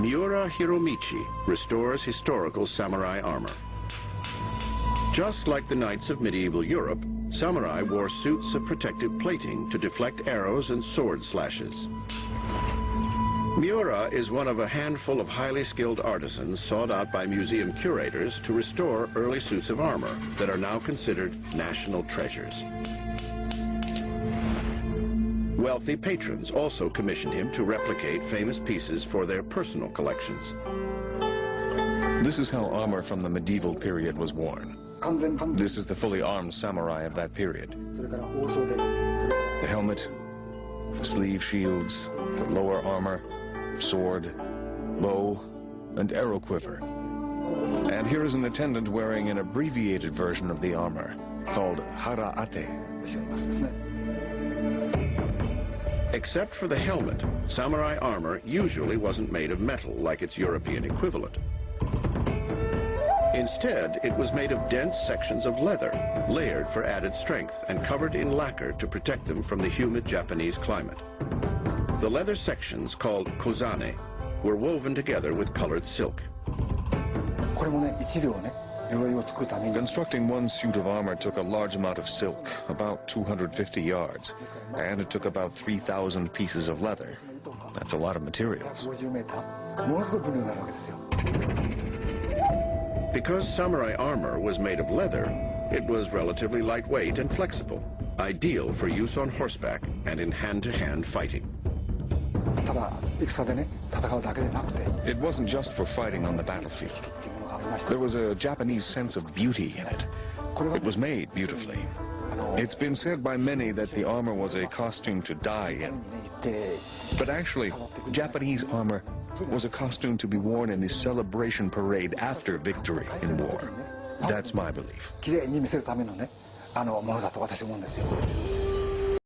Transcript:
Miura Hiromichi restores historical samurai armor. Just like the knights of medieval Europe, samurai wore suits of protective plating to deflect arrows and sword slashes. Miura is one of a handful of highly skilled artisans sought out by museum curators to restore early suits of armor that are now considered national treasures. Wealthy patrons also commissioned him to replicate famous pieces for their personal collections. This is how armor from the medieval period was worn. This is the fully armed samurai of that period. The helmet, the sleeve shields, the lower armor, sword, bow, and arrow quiver. And here is an attendant wearing an abbreviated version of the armor called hara-ate. Except for the helmet, samurai armor usually wasn't made of metal like its European equivalent. Instead, it was made of dense sections of leather, layered for added strength and covered in lacquer to protect them from the humid Japanese climate. The leather sections, called kozane, were woven together with colored silk. Constructing one suit of armor took a large amount of silk, about 250 yards, and it took about 3,000 pieces of leather. That's a lot of materials. Because samurai armor was made of leather, it was relatively lightweight and flexible, ideal for use on horseback and in hand-to-hand fighting. It wasn't just for fighting on the battlefield. There was a Japanese sense of beauty in it. It was made beautifully. It's been said by many that the armor was a costume to die in. But actually, Japanese armor was a costume to be worn in the celebration parade after victory in war. That's my belief.